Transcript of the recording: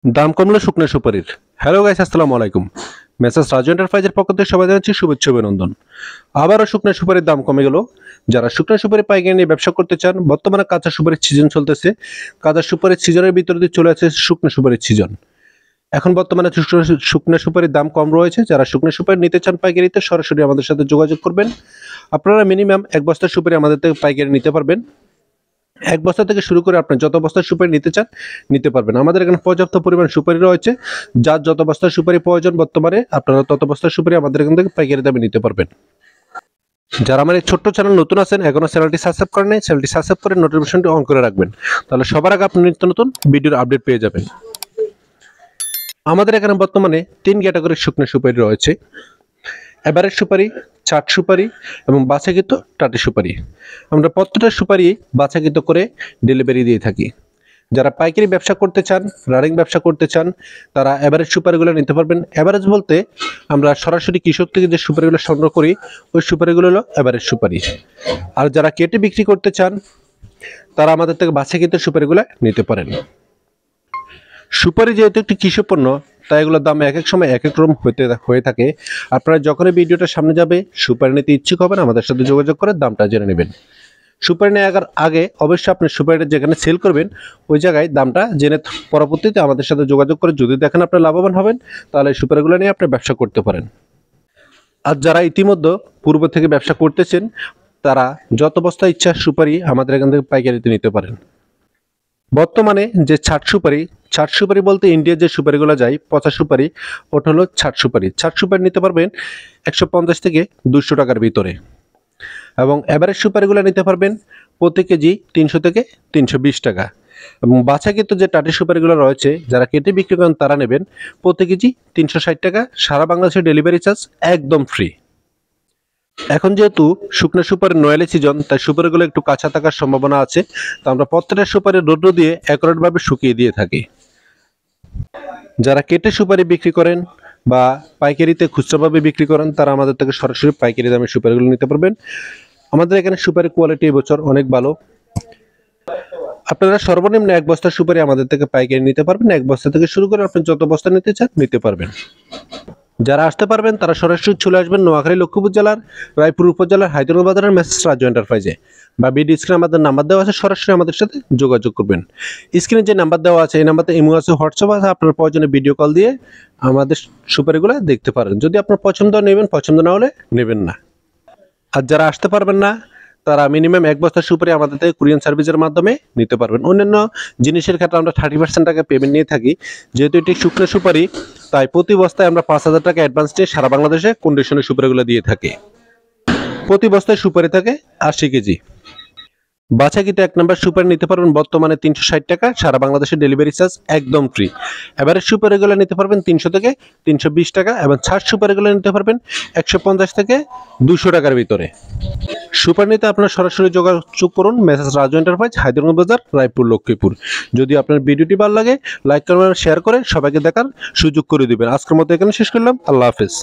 দাম কমলো শুকনো সুপারির। হ্যালো গাইস, আসসালামু আলাইকুম। মেসার্স রাজু এন্টারপ্রাইজের পক্ষ থেকে সবাই জানাচ্ছি শুভেচ্ছা অভিনন্দন। আবারও শুকনো সুপারির দাম কমে গেল। যারা শুকনো সুপারি পাইকারি নিয়ে ব্যবসা করতে চান, বর্তমানে কাঁচা সুপারির সিজন চলতেছে। কাঁচা সুপারির সিজনের ভিতরে দিয়ে চলে আসে শুকনো সুপারির সিজন। এখন বর্তমানে শুকনো সুপারির দাম কম রয়েছে। যারা শুকনো সুপারি নিতে চান পাইকারিতে, সরাসরি আমাদের সাথে যোগাযোগ করবেন। আপনারা মিনিমাম এক বস্তা সুপারি আমাদের থেকে পাইকারি নিতে পারবেন। এক বস্তা থেকে শুরু করে আপনি যত বস্তার সুপারি নিতে চান নিতে পারবেন। আমাদের এখানে পর্যাপ্ত পরিমাণ সুপারি রয়েছে। যার যত বস্তার সুপারি প্রয়োজন বর্তমানে আপনারা তত বস্তার সুপারি আমাদের এখান থেকে পাইকারি দামে নিতে পারবেন। যারা আমার এই ছোট্ট চ্যানেল নতুন আছেন, এখনো চ্যানেলটি সাবস্ক্রাইব করেন নাই, চ্যানেলটি সাবস্ক্রাইব করে নোটিফিকেশনটি অন করে রাখবেন। তাহলে সবার আগে আপনি নিত্য নতুন ভিডিওর আপডেট পেয়ে যাবেন। আমাদের এখানে বর্তমানে 3 ক্যাটাগরির শুকনো সুপারি রয়েছে: এভারেজ সুপারি, চাট সুপারি এবং বাছাকৃত টাটি সুপারি। আমরা প্রত্যেকটা সুপারি বাছাকৃত করে ডেলিভারি দিয়ে থাকি। যারা পাইকারি ব্যবসা করতে চান, রানিং ব্যবসা করতে চান, তারা এভারেজ সুপারিগুলো নিতে পারবেন। এভারেজ বলতে আমরা সরাসরি কৃষক থেকে যে সুপারিগুলো সংগ্রহ করি, ওই সুপারিগুলো হলো এভারেজ সুপারি। আর যারা কেটে বিক্রি করতে চান, তারা আমাদের থেকে বাছাকৃত সুপারিগুলো নিতে পারেন। সুপারি যেহেতু একটি কৃষি পণ্য, তাই এগুলোর দাম এক এক সময় এক এক রকম হয়ে থাকে। আপনারা যখনই ভিডিওটা সামনে যাবে, সুপারি নিতে ইচ্ছুক হবেন, আমাদের সাথে যোগাযোগ করে দামটা জেনে নেবেন। সুপারি নেওয়ার আগে অবশ্যই আপনি সুপারিটা যেখানে সেল করবেন ওই জায়গায় দামটা জেনে পরবর্তীতে আমাদের সাথে যোগাযোগ করে যদি দেখেন আপনি লাভবান হবেন, তাহলে এই সুপারিগুলো নিয়ে আপনি ব্যবসা করতে পারেন। আর যারা ইতিমধ্যে পূর্ব থেকে ব্যবসা করতেছেন, তারা যত বস্তা ইচ্ছা সুপারি আমাদের এখান থেকে পাইকারিতে নিতে পারেন। বর্তমানে যে ছাট সুপারি বলতে ইন্ডিয়ার যে সুপারিগুলো যায়, পচা সুপারি, ওটা হলো ছাট সুপারি। ছাট সুপারি নিতে পারবেন 150 থেকে 200 টাকার ভিতরে। এবং এভারেজ সুপারিগুলো নিতে পারবেন প্রতি কেজি 300 থেকে 320 টাকা। এবং বাছাকৃত যে টাটি সুপারিগুলো রয়েছে, যারা কেটে বিক্রি করেন তারা নেবেন প্রতি কেজি 360 টাকা। সারা বাংলাদেশের ডেলিভারি চার্জ একদম ফ্রি। এখন যেহেতু শুকনো সুপারির নয়ালি সিজন, তাই সুপারিগুলো একটু কাঁচা থাকার সম্ভাবনা আছে। তো আমরা প্রত্যেকটা সুপারি রৌদ্র দিয়ে অ্যাকুরেটভাবে শুকিয়ে দিয়ে থাকি। যারা কেটে সুপারি বিক্রি করেন বা পাইকারিতে খুচরাভাবে বিক্রি করেন, তারা আমাদের থেকে সরাসরি পাইকারি দামে সুপারিগুলো নিতে পারবেন। আমাদের এখানে সুপারি কোয়ালিটি এবছর অনেক ভালো। আপনারা সর্বনিম্ন এক বস্তা সুপারি আমাদের থেকে পাইকারি নিতে পারবেন। এক বস্তা থেকে শুরু করে আপনি যত বস্তা নিতে চান নিতে পারবেন। যারা আসতে পারবেন তারা সরাসরি চলে আসবেন নোয়াখালী লক্ষ্মীপুর জেলার রায়পুর উপজেলার হায়দ্রাবাদ বাজারের মেসার্স রাজু এন্টারপ্রাইজে, বা ভিডিও স্ক্রিনে আমাদের নাম্বার দেওয়া আছে, সরাসরি আমাদের সাথে যোগাযোগ করবেন। স্ক্রিনে যে নাম্বার দেওয়া আছে এই নাম্বারে ইমো আছে, হোয়াটসঅ্যাপ আছে। আপনার প্রয়োজনে ভিডিও কল দিয়ে আমাদের সুপারিগুলো দেখতে পারেন। যদি আপনার পছন্দ নেবেন, পছন্দ না হলে নেবেন না। আর যারা আসতে পারবেন না, তারা মিনিমাম এক বস্তা সুপারি আমাদের থেকে কুরিয়ার সার্ভিসের মাধ্যমে নিতে পারবেন। অন্যান্য জিনিসের ক্ষেত্রে আমরা 30% টাকা পেমেন্ট নিয়ে থাকি। যেহেতু এটি শুকনো সুপারি, তাই প্রতি বস্তায় আমরা 5000 টাকা অ্যাডভান্স নিয়ে সারা বাংলাদেশে কন্ডিশনে সুপারিগুলো দিয়ে থাকি। প্রতি বস্তায় সুপারি থাকে 80 কেজি। বাছাকৃত এক নম্বর সুপারি নিতে পারবেন বর্তমানে 360 টাকা, সারা বাংলাদেশের ডেলিভারি চার্জ একদম ফ্রি। এভারেজ সুপারিগুলো নিতে পারবেন 300 থেকে 320 টাকা এবং ছাট সুপারিগুলো নিতে পারবেন 150 থেকে 200 টাকার ভিতরে। সুপারি নিতে আপনার সরাসরি যোগাযোগ করুন মেসার্স রাজু এন্টারপ্রাইজ, হায়দ্রাবাদ বাজার, রায়পুর লক্ষ্মীপুর। যদি আপনার ভিডিওটি ভালো লাগে, লাইক করবেন, শেয়ার করে সবাইকে দেখার সুযোগ করে দিবেন। আজকের মতো এখানে শেষ করলাম। আল্লাহ হাফেজ।